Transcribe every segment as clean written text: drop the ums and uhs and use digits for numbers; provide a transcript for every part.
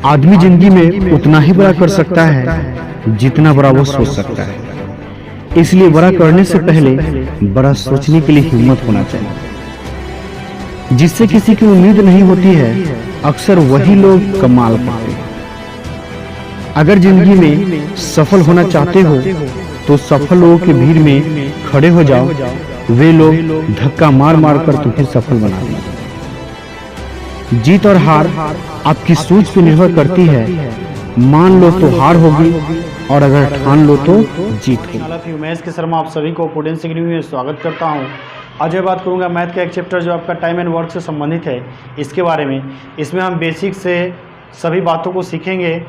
आदमी जिंदगी में उतना ही बड़ा कर सकता है जितना बड़ा वो सोच सकता है। इसलिए बड़ा करने से पहले बड़ा सोचने के लिए हिम्मत होना चाहिए। जिससे किसी की उम्मीद नहीं होती है, अक्सर वही लोग कमाल करते हैं। अगर जिंदगी में सफल होना चाहते हो तो सफल लोगों के भीड़ में खड़े हो जाओ। वे लोग धक्का मार मार कर तुम्हें सफल बना देंगे। जीत और हार आपकी सोच पर निर्भर करती है। मान लो तो हार होगी और अगर ठान लो तो जीत होगी। उमेश के शर्मा आप सभी को पोटेंशियल अकेडमी में स्वागत करता हूं। आज मैं बात करूंगा मैथ का एक चैप्टर जो आपका टाइम एंड वर्क से संबंधित है, इसके बारे में। इसमें हम बेसिक से सभी बातों को सीखेंगे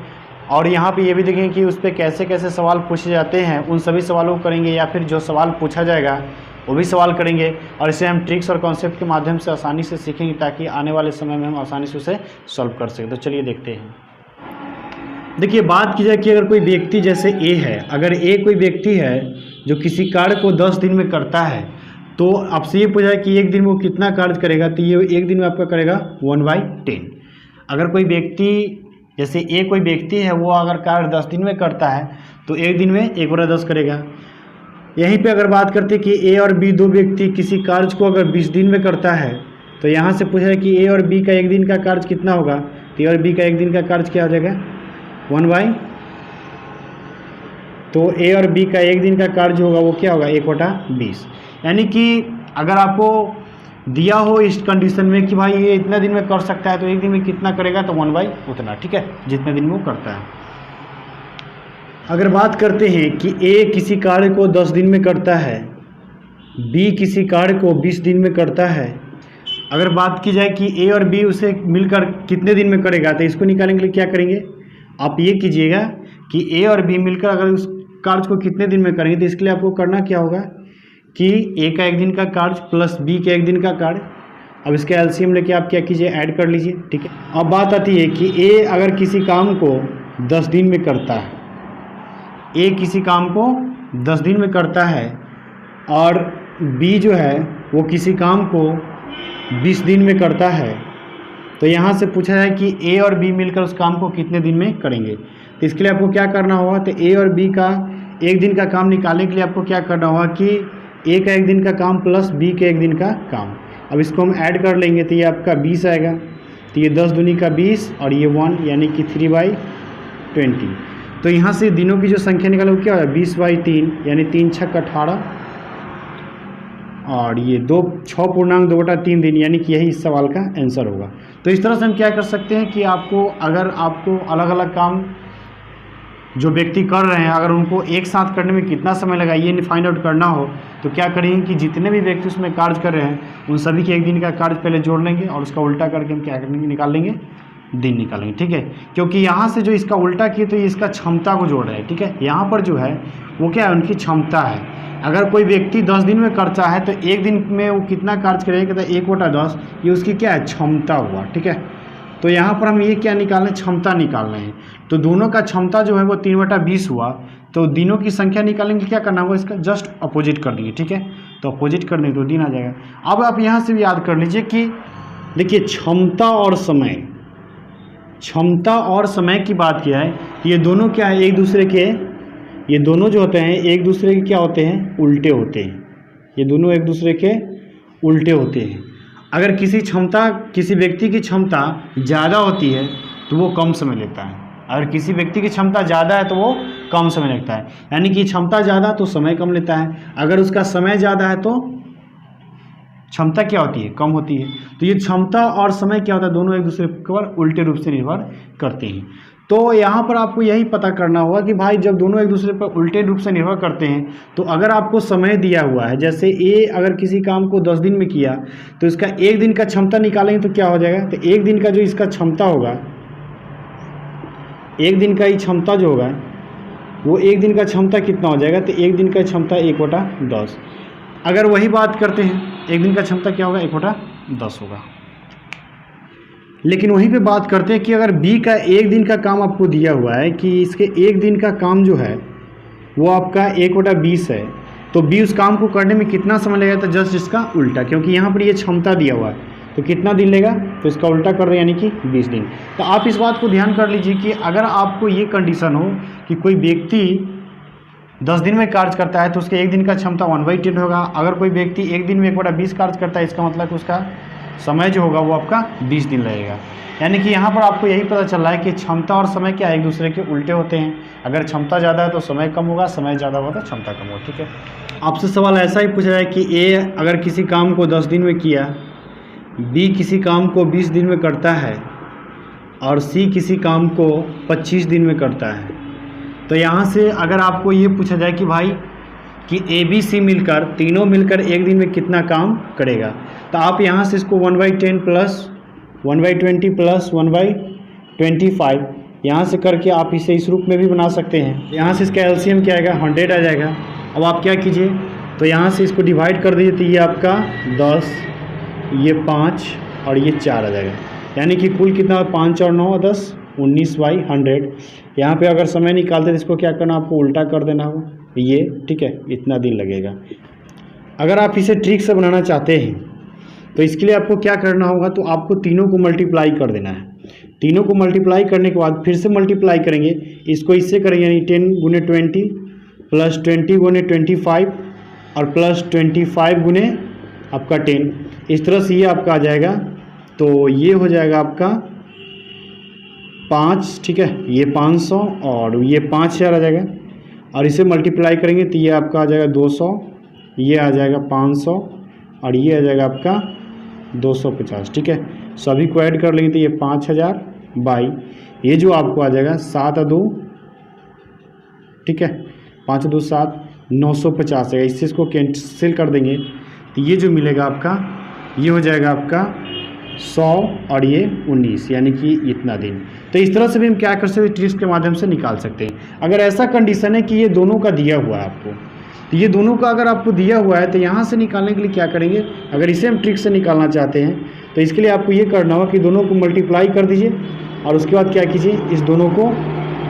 और यहाँ पे ये भी देखेंगे कि उस पर कैसे कैसे सवाल पूछे जाते हैं। उन सभी सवालों को करेंगे या फिर जो सवाल पूछा जाएगा वो भी सवाल करेंगे और इसे हम ट्रिक्स और कॉन्सेप्ट के माध्यम से आसानी से सीखेंगे ताकि आने वाले समय में हम आसानी से उसे सॉल्व कर सकें। तो चलिए देखते हैं। देखिए, बात की जाए कि अगर कोई व्यक्ति जैसे ए है, अगर ए कोई व्यक्ति है जो किसी कार्य को 10 दिन में करता है, तो आपसे ये पूछा है कि एक दिन में वो कितना कार्य करेगा, तो ये एक दिन में आपका करेगा 1/10। अगर कोई व्यक्ति जैसे ए कोई व्यक्ति है, वो अगर कार्य 10 दिन में करता है तो एक दिन में 1/10 करेगा। यहीं पे अगर बात करते कि ए और बी दो व्यक्ति किसी कार्य को अगर 20 दिन में करता है, तो यहाँ से पूछा है कि ए और बी का एक दिन का कार्य कितना होगा, तो ए और बी का एक दिन का कार्य क्या हो जाएगा 1/। तो ए और बी का एक दिन का कार्य होगा वो क्या होगा 1/20। यानी कि अगर आपको दिया हो इस कंडीशन में कि भाई ये इतना दिन में कर सकता है तो एक दिन में कितना करेगा, तो 1/, उतना, ठीक है, जितने दिन में वो करता है। अगर बात करते हैं कि ए किसी कार्य को 10 दिन में करता है, बी किसी कार्य को 20 दिन में करता है। अगर बात की जाए कि ए और बी उसे मिलकर कितने दिन में करेगा, तो इसको निकालने के लिए क्या करेंगे, आप ये कीजिएगा कि ए और बी मिलकर अगर उस कार्य को कितने दिन में करेंगे, तो इसके लिए आपको करना क्या होगा कि ए का एक दिन का कार्य प्लस बी के एक दिन का कार्य। अब इसके एलसीएम लेके आप क्या कीजिए, ऐड कर लीजिए, ठीक है। अब बात आती है कि ए अगर किसी काम को 10 दिन में करता है, ए किसी काम को 10 दिन में करता है और बी जो है वो किसी काम को 20 दिन में करता है, तो यहाँ से पूछा है कि ए और बी मिलकर उस काम को कितने दिन में करेंगे। तो इसके लिए आपको क्या करना होगा, तो ए और बी का एक दिन का काम निकालने के लिए आपको क्या करना होगा कि ए का एक दिन का काम प्लस बी के एक दिन का काम। अब इसको हम ऐड कर लेंगे तो ये आपका 20 आएगा। तो ये 10 दूनी का 20 और ये 1 यानी कि 3/20। तो यहाँ से दिनों की जो संख्या निकाले वो क्या होगा 20/3 यानी 3 × 6 = 18 और ये 6.2/3 दिन, यानी कि यही इस सवाल का आंसर होगा। तो इस तरह से हम क्या कर सकते हैं कि अगर आपको अलग अलग काम जो व्यक्ति कर रहे हैं, अगर उनको एक साथ करने में कितना समय लगा ये फाइंड आउट करना हो, तो क्या करेंगे कि जितने भी व्यक्ति उसमें कार्य कर रहे हैं उन सभी के एक दिन का कार्य पहले जोड़ लेंगे और उसका उल्टा करके हम क्या करेंगे, निकाल लेंगे, दिन निकालेंगे, ठीक है। क्योंकि यहाँ से जो इसका उल्टा किए तो ये इसका क्षमता को जोड़ रहे हैं, ठीक है। यहाँ पर जो है वो क्या है, उनकी क्षमता है। अगर कोई व्यक्ति 10 दिन में करता है तो एक दिन में वो कितना कार्य करेगा, तो 1/10 ये उसकी क्या है, क्षमता हुआ, ठीक है। तो यहाँ पर हम ये क्या निकाल रहे हैं, क्षमता निकाल रहे हैं। तो दोनों का क्षमता जो है वो 3/20 हुआ। तो दिनों की संख्या निकालेंगे, क्या करना होगा, इसका जस्ट अपोजिट कर देंगे, ठीक है। तो अपोजिट करने तो दिन आ जाएगा। अब आप यहाँ से भी याद कर लीजिए कि देखिए क्षमता और समय की बात किया है, ये दोनों क्या है, एक दूसरे के, ये दोनों जो होते हैं एक दूसरे के क्या होते हैं, उल्टे होते हैं। ये दोनों एक दूसरे के उल्टे होते हैं। अगर किसी व्यक्ति की क्षमता ज़्यादा होती है तो वो कम समय लेता है, अगर किसी व्यक्ति की क्षमता ज़्यादा है तो वो कम समय लगता है। यानी कि क्षमता ज़्यादा तो समय कम लेता है, अगर उसका समय ज़्यादा है तो क्षमता क्या होती है, कम होती है। तो ये क्षमता और समय क्या होता है, दोनों एक दूसरे पर उल्टे रूप से निर्भर करते हैं। तो यहाँ पर आपको यही पता करना होगा कि भाई जब दोनों एक दूसरे पर उल्टे रूप से निर्भर करते हैं, तो अगर आपको समय दिया हुआ है, जैसे ए अगर किसी काम को 10 दिन में किया तो इसका एक दिन का क्षमता निकालेंगे तो क्या हो जाएगा, तो एक दिन का जो इसका क्षमता होगा, एक दिन का ही क्षमता जो होगा वो एक दिन का क्षमता कितना हो जाएगा, तो एक दिन का क्षमता 1/10। अगर वही बात करते हैं एक दिन का क्षमता क्या होगा, 1/10 होगा। लेकिन वहीं पे बात करते हैं कि अगर बी का एक दिन का काम आपको दिया हुआ है कि इसके एक दिन का काम जो है वो आपका 1/20 है, तो बी उस काम को करने में कितना समय लगेगा, तो जस्ट इसका उल्टा, क्योंकि यहाँ पर ये क्षमता दिया हुआ है तो कितना दिन लेगा, तो इसका उल्टा कर रहे हैं यानी कि 20 दिन। तो आप इस बात को ध्यान कर लीजिए कि अगर आपको ये कंडीशन हो कि कोई व्यक्ति 10 दिन में कार्य करता है तो उसके एक दिन का क्षमता 1/10 होगा। अगर कोई व्यक्ति एक दिन में 1/20 कार्य करता है, इसका मतलब उसका समय जो होगा वो आपका 20 दिन लगेगा। यानी कि यहाँ पर आपको यही पता चल रहा है कि क्षमता और समय क्या एक दूसरे के उल्टे होते हैं। अगर क्षमता ज़्यादा है तो समय कम होगा, समय ज़्यादा होगा तो क्षमता कम होगा। ठीक है, आपसे सवाल ऐसा ही पूछा जाए कि ए अगर किसी काम को 10 दिन में किया, बी किसी काम को 20 दिन में करता है और सी किसी काम को 25 दिन में करता है, तो यहाँ से अगर आपको ये पूछा जाए कि भाई कि ए बी सी मिलकर तीनों मिलकर एक दिन में कितना काम करेगा, तो आप यहाँ से इसको 1/10 प्लस 1/20 प्लस 1/25 यहाँ से करके आप इसे इस रूप में भी बना सकते हैं। यहाँ से इसका एलसीएम क्या आएगा, 100 आ जाएगा। अब आप क्या कीजिए, तो यहाँ से इसको डिवाइड कर दीजिए, तो ये आपका 10, ये 5 और ये 4 आ जाएगा। यानी कि कुल कितना, 5 और 9 10, 19/100। यहाँ पे अगर समय निकालते तो इसको क्या करना, आपको उल्टा कर देना हो ये। ठीक है, इतना दिन लगेगा। अगर आप इसे ट्रिक से बनाना चाहते हैं तो इसके लिए आपको क्या करना होगा, तो आपको तीनों को मल्टीप्लाई कर देना है। तीनों को मल्टीप्लाई करने के बाद फिर से मल्टीप्लाई करेंगे, इसको इससे करेंगे, यानी 10 गुने 20 प्लस 20 गुने 25 और प्लस 25 गुने आपका 10। इस तरह से ये आपका आ जाएगा। तो ये हो जाएगा आपका 5, ठीक है, ये 500 और ये 5000 आ जाएगा। और इसे मल्टीप्लाई करेंगे तो ये आपका आ जाएगा 200, ये आ जाएगा 500 और ये आ जाएगा आपका 250। ठीक है, सभी को ऐड कर लेंगे तो ये 5000 बाई ये जो आपको आ जाएगा 7 2, ठीक है, 5 2 7, 950 है। इससे इसको कैंसिल कर देंगे तो ये जो मिलेगा आपका, ये हो जाएगा आपका 100 और ये 19, यानी कि इतना दिन। तो इस तरह से भी हम क्या कर सकते हैं, ट्रिक्स के माध्यम से निकाल सकते हैं। अगर ऐसा कंडीशन है कि ये दोनों का दिया हुआ है आपको, तो ये दोनों का अगर आपको दिया हुआ है तो यहाँ से निकालने के लिए क्या करेंगे, अगर इसे हम ट्रिक से निकालना चाहते हैं तो इसके लिए आपको ये करना होगा कि दोनों को मल्टीप्लाई कर दीजिए और उसके बाद क्या कीजिए, इस दोनों को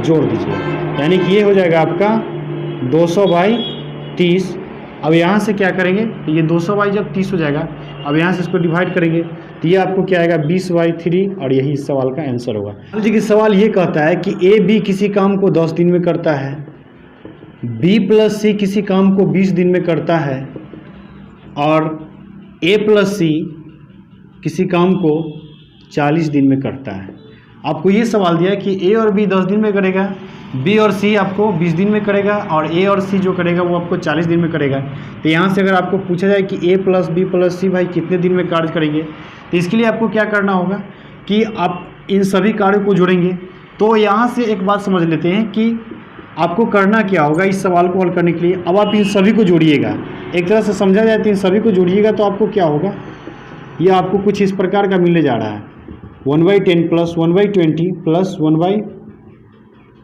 जोड़ दीजिए। यानी कि ये हो जाएगा आपका 200/30। अब यहाँ से क्या करेंगे, तो ये 200 जब 30 हो जाएगा, अब यहाँ से इसको डिवाइड करेंगे तो ये आपको क्या आएगा 20/3 और यही इस सवाल का आंसर होगा। मान लीजिए कि सवाल ये कहता है कि ए बी किसी काम को 10 दिन में करता है, बी प्लस सी किसी काम को 20 दिन में करता है और ए प्लस सी किसी काम को 40 दिन में करता है। आपको ये सवाल दिया है कि ए और बी 10 दिन में करेगा, बी और सी आपको 20 दिन में करेगा और ए और सी जो करेगा वो आपको 40 दिन में करेगा। तो यहाँ से अगर आपको पूछा जाए कि ए प्लस बी प्लस सी भाई कितने दिन में कार्य करेंगे, तो इसके लिए आपको क्या करना होगा कि आप इन सभी कार्यों को जोड़ेंगे। तो यहाँ से एक बात समझ लेते हैं कि आपको करना क्या होगा इस सवाल को हल करने के लिए। अब आप इन सभी को जोड़िएगा, एक तरह से समझा जाए तो इन सभी को जोड़िएगा तो आपको क्या होगा, ये आपको कुछ इस प्रकार का मिलने जा रहा है, 1/10 प्लस 1/20 प्लस 1/,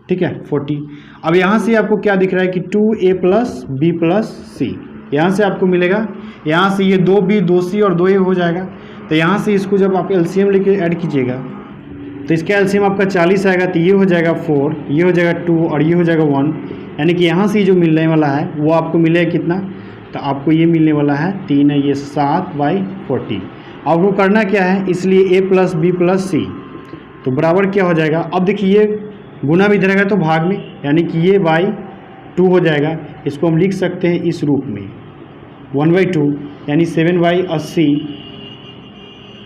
ठीक है, 40। अब यहाँ से आपको क्या दिख रहा है कि 2a प्लस बी प्लस सी, यहाँ से आपको मिलेगा, यहाँ से ये 2b 2c और 2a हो जाएगा। तो यहाँ से इसको जब आप एलसीएम लेके ऐड कीजिएगा तो इसका एलसीएम आपका 40 आएगा, तो ये हो जाएगा 4, ये हो जाएगा 2 और ये हो जाएगा 1। यानी कि यहाँ से जो मिलने वाला है वो आपको मिलेगा कितना, तो आपको ये मिलने वाला है 3 है, ये 7/40। अब वो करना क्या है, इसलिए a प्लस बी प्लस सी तो बराबर क्या हो जाएगा। अब देखिए ये गुना भी इधर आएगा तो भाग में, यानी कि ये /2 हो जाएगा। इसको हम लिख सकते हैं इस रूप में 1/2, यानी 7/80,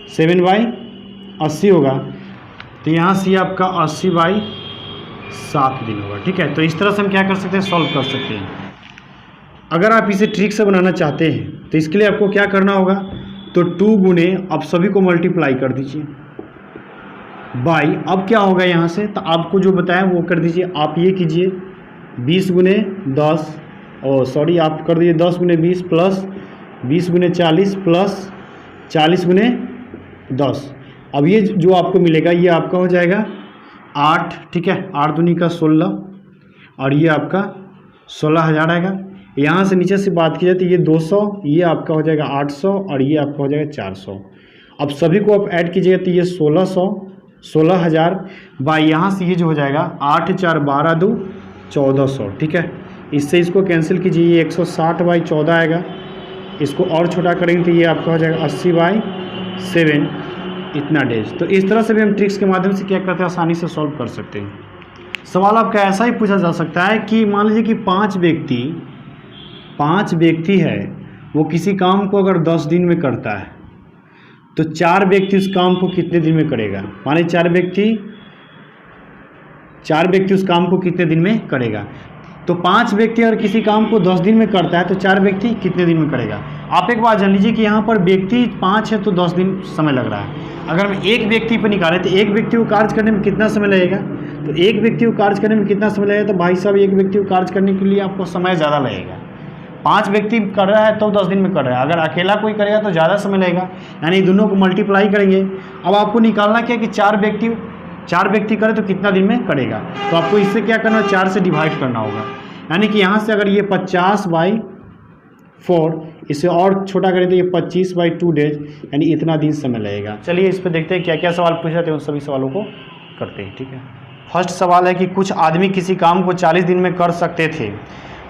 7/80 होगा। तो यहाँ से आपका 80/7 दिन होगा। ठीक है, तो इस तरह से हम क्या कर सकते हैं, सॉल्व कर सकते हैं। अगर आप इसे ट्रिक से बनाना चाहते हैं तो इसके लिए आपको क्या करना होगा, तो 2 गुने आप सभी को मल्टीप्लाई कर दीजिए बाई, अब क्या होगा यहाँ से, तो आपको जो बताया वो कर दीजिए। आप ये कीजिए 20 गुने 10, आप कर दीजिए 10 गुने 20 प्लस 20 गुने 40 प्लस 40 गुने 10। अब ये जो आपको मिलेगा ये आपका हो जाएगा 8, ठीक है, 8 दूनी का 16 और ये आपका 16,000 आएगा। यहाँ से नीचे से बात की जाए तो ये 200, ये आपका हो जाएगा 800 और ये आपका हो जाएगा 400। अब सभी को आप ऐड कीजिएगा तो ये 16,000 बाई यहाँ से ये जो हो जाएगा 8 4 12 2 1400। ठीक है, इससे इसको कैंसिल कीजिए, ये 160/14 आएगा। इसको और छोटा करेंगे तो ये आपका हो जाएगा 80/14। 7 इतना डेज। तो इस तरह से भी हम ट्रिक्स के माध्यम से क्या करते हैं, आसानी से सॉल्व कर सकते हैं। सवाल आपका ऐसा ही पूछा जा सकता है कि मान लीजिए कि 5 व्यक्ति है, वो किसी काम को अगर 10 दिन में करता है तो 4 व्यक्ति उस काम को कितने दिन में करेगा। माने 4 व्यक्ति उस काम को कितने दिन में करेगा। तो 5 व्यक्ति अगर किसी काम को 10 दिन में करता है तो 4 व्यक्ति कितने दिन में करेगा। आप एक बात जान लीजिए कि यहाँ पर व्यक्ति 5 है तो 10 दिन समय लग रहा है। अगर हम एक व्यक्ति पर निकालें तो एक व्यक्ति को कार्य करने में कितना समय लगेगा। तो एक व्यक्ति को कार्य करने में कितना समय लगेगा, तो भाई साहब एक व्यक्ति को कार्य करने के लिए आपको समय ज़्यादा लगेगा। 5 व्यक्ति कर रहा है तो 10 दिन में कर रहा है, अगर अकेला कोई करेगा तो ज़्यादा समय लगेगा, यानी दोनों को मल्टीप्लाई करेंगे। अब आपको निकालना क्या कि 4 व्यक्ति करे तो कितना दिन में करेगा। तो आपको इससे क्या करना है, 4 से डिवाइड करना होगा। यानी कि यहाँ से अगर ये 50/4 इसे और छोटा करें तो ये 25/2 डेज, यानी इतना दिन समय लगेगा। चलिए इस पर देखते हैं क्या क्या सवाल पूछे थे, उन सभी सवालों को करते हैं। ठीक है, फर्स्ट सवाल है कि कुछ आदमी किसी काम को 40 दिन में कर सकते थे,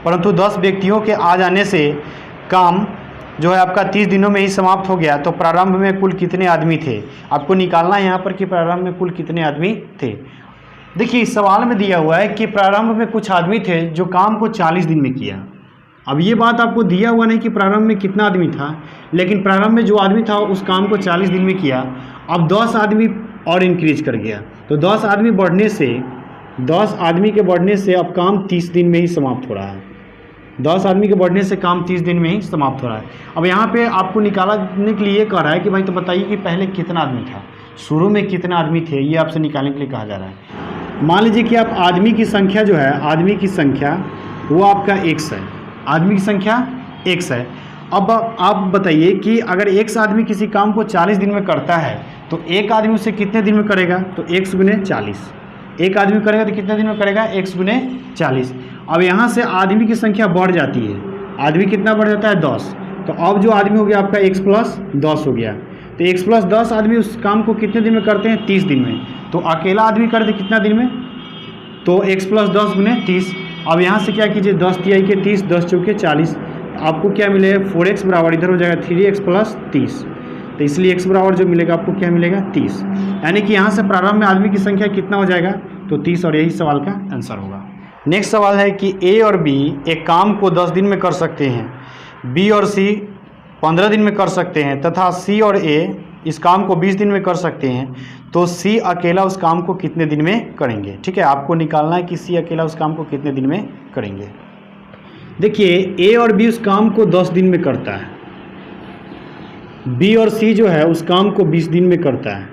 परंतु 10 व्यक्तियों के आ जाने से काम जो है आपका 30 दिनों में ही समाप्त हो गया। तो प्रारंभ में कुल कितने आदमी थे। आपको निकालना है यहाँ पर कि प्रारंभ में कुल कितने आदमी थे। देखिए इस सवाल में दिया हुआ है कि प्रारंभ में कुछ आदमी थे जो काम को 40 दिन में किया। अब ये बात आपको दिया हुआ नहीं कि प्रारंभ में कितना आदमी था, लेकिन प्रारंभ में जो आदमी था उस काम को 40 दिन में किया। अब 10 आदमी और इंक्रीज कर गया, तो 10 आदमी के बढ़ने से अब काम 30 दिन में ही समाप्त हो रहा है। 10 आदमी के बढ़ने से काम 30 दिन में ही समाप्त हो रहा है। अब यहाँ पे आपको निकालने के लिए कह रहा है कि भाई तो बताइए कि पहले कितना आदमी था, शुरू में कितने आदमी थे, ये आपसे निकालने के लिए कहा जा रहा है। मान लीजिए कि आप आदमी की संख्या जो है, आदमी की संख्या वो आपका x है, आदमी की संख्या x है। अब आप बताइए कि अगर x आदमी किसी काम को 40 दिन में करता है तो एक आदमी उसे कितने दिन में करेगा, तो x गुने 40। एक आदमी करेगा तो कितने दिन में करेगा, x गुने 40। अब यहाँ से आदमी की संख्या बढ़ जाती है, आदमी कितना बढ़ जाता है 10। तो अब जो आदमी हो गया आपका x प्लस 10 हो गया। तो x प्लस 10 आदमी उस काम को कितने दिन में करते हैं, 30 दिन में। तो अकेला आदमी करते कितना दिन में, तो x प्लस 10 गुने 30। अब यहाँ से क्या कीजिए, 10 तिहाई के 30, 10 चौके 40। आपको क्या मिलेगा, 4x बराबर इधर हो जाएगा 3x प्लस 30। तो इसलिए x बराबर जो मिलेगा आपको क्या मिलेगा, 30। यानी कि यहाँ से प्रारंभ में आदमी की संख्या कितना हो जाएगा, तो 30, और यही सवाल का आंसर होगा। नेक्स्ट सवाल है कि A और B एक काम को 10 दिन में कर सकते हैं, B और C 15 दिन में कर सकते हैं, तथा C और A इस काम को 20 दिन में कर सकते हैं। तो C अकेला उस काम को कितने दिन में करेंगे। ठीक है, आपको निकालना है कि C अकेला उस काम को कितने दिन में करेंगे। देखिए A और B उस काम को 10 दिन में करता है, B और C जो है उस काम को 20 दिन में करता है,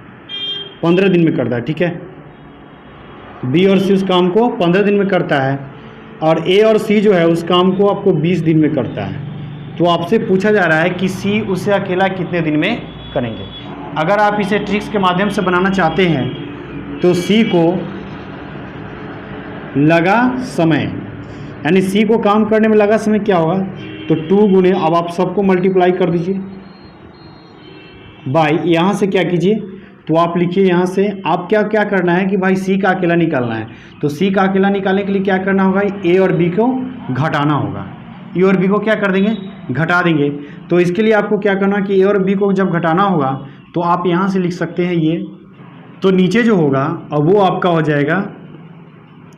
15 दिन में करता है। ठीक है, B और C उस काम को 15 दिन में करता है, और A और C जो है उस काम को आपको 20 दिन में करता है। तो आपसे पूछा जा रहा है कि C उसे अकेला कितने दिन में करेंगे। अगर आप इसे ट्रिक्स के माध्यम से बनाना चाहते हैं तो C को लगा समय, यानी C को काम करने में लगा समय क्या होगा, तो 2 गुने, अब आप सबको मल्टीप्लाई कर दीजिए बाय, यहाँ से क्या कीजिए, तो आप लिखिए यहाँ से आप क्या क्या करना है कि भाई C का अकेला निकालना है। तो C का अकेला निकालने के लिए क्या करना होगा, A और B को घटाना होगा। A और B को क्या कर देंगे, घटा देंगे। तो इसके लिए आपको क्या करना है कि A और B को जब घटाना होगा तो आप यहाँ से लिख सकते हैं ये, तो नीचे जो होगा अब वो आपका हो जाएगा,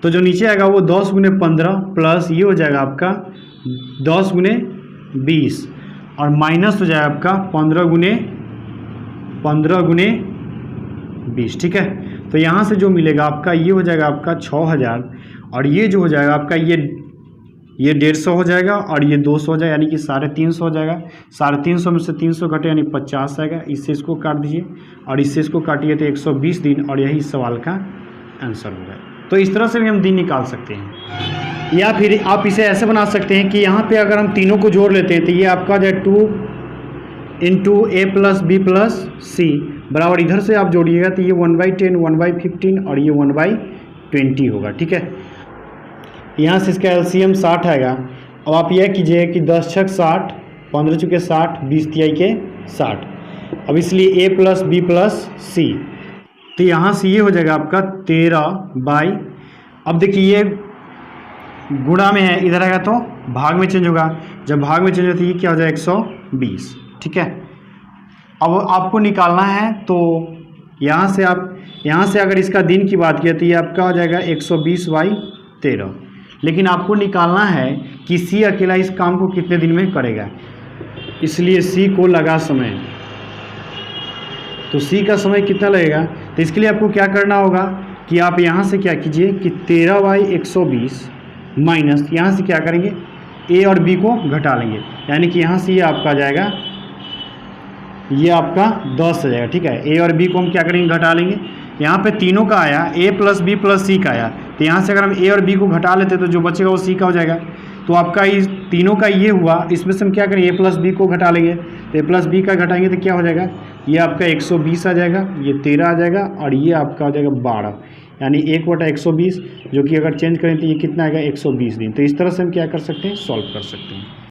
तो जो नीचे आएगा वो 10 गुने 15 प्लस ये हो जाएगा आपका 10 गुने 20, और माइनस हो जाएगा आपका 15 गुने 20। ठीक है, तो यहाँ से जो मिलेगा आपका ये हो जाएगा आपका 6000, और ये जो हो जाएगा आपका ये 150 हो जाएगा, और ये 200 हो जाएगा, यानी कि 350 हो जाएगा। 350 में से 300 घटे यानी 50 आएगा। इससे इसको काट दीजिए और इससे इसको काटिए तो 120 दिन, और यही सवाल का आंसर होगा। तो इस तरह से भी हम दिन निकाल सकते हैं, या फिर आप इसे ऐसे बना सकते हैं कि यहाँ पे अगर हम तीनों को जोड़ लेते हैं तो ये आपका जो 2 × A + B + C बराबर इधर से आप जोड़िएगा तो ये 1/10, 1/15 और ये 1/20 होगा। ठीक है, यहाँ से इसका LCM 60 आएगा। अब आप यह कीजिए कि 10 छक 60, 15 चुके 60, 20 तिहाई के 60। अब इसलिए A + B + C, तो यहाँ से ये हो जाएगा आपका 13/, अब देखिए ये गुणा में है, इधर आएगा तो भाग में चेंज होगा, जब भाग में चेंज होता है ये क्या हो जाएगा 120। ठीक है, अब आपको निकालना है तो यहाँ से अगर इसका दिन की बात किया तो ये आपका हो जाएगा 120/13। लेकिन आपको निकालना है कि सी अकेला इस काम को कितने दिन में करेगा, इसलिए सी को लगा समय। तो सी का समय कितना लगेगा, तो इसके लिए आपको क्या करना होगा कि आप यहाँ से क्या कीजिए कि 13/120 माइनस यहाँ से क्या करेंगे, ए और बी को घटा लेंगे, यानी कि यहाँ से ये आपका आ जाएगा, ये आपका 10 आ जाएगा। ठीक है, ए और बी को हम क्या करेंगे, घटा लेंगे। यहाँ पे तीनों का आया, ए प्लस बी प्लस सी का आया, तो यहाँ से अगर हम ए और बी को घटा लेते तो जो बचेगा वो सी का हो जाएगा। तो आपका इस तीनों का ये हुआ, इसमें से हम क्या करेंगे, ए प्लस बी को घटा लेंगे, तो ए प्लस बी का घटाएंगे तो क्या हो जाएगा, ये आपका 120 आ जाएगा, ये 13 आ जाएगा और ये आपका हो जाएगा 12, यानी 1/120, जो कि अगर चेंज करें तो ये कितना आएगा 120 दिन। तो इस तरह से हम क्या कर सकते हैं, सॉल्व कर सकते हैं।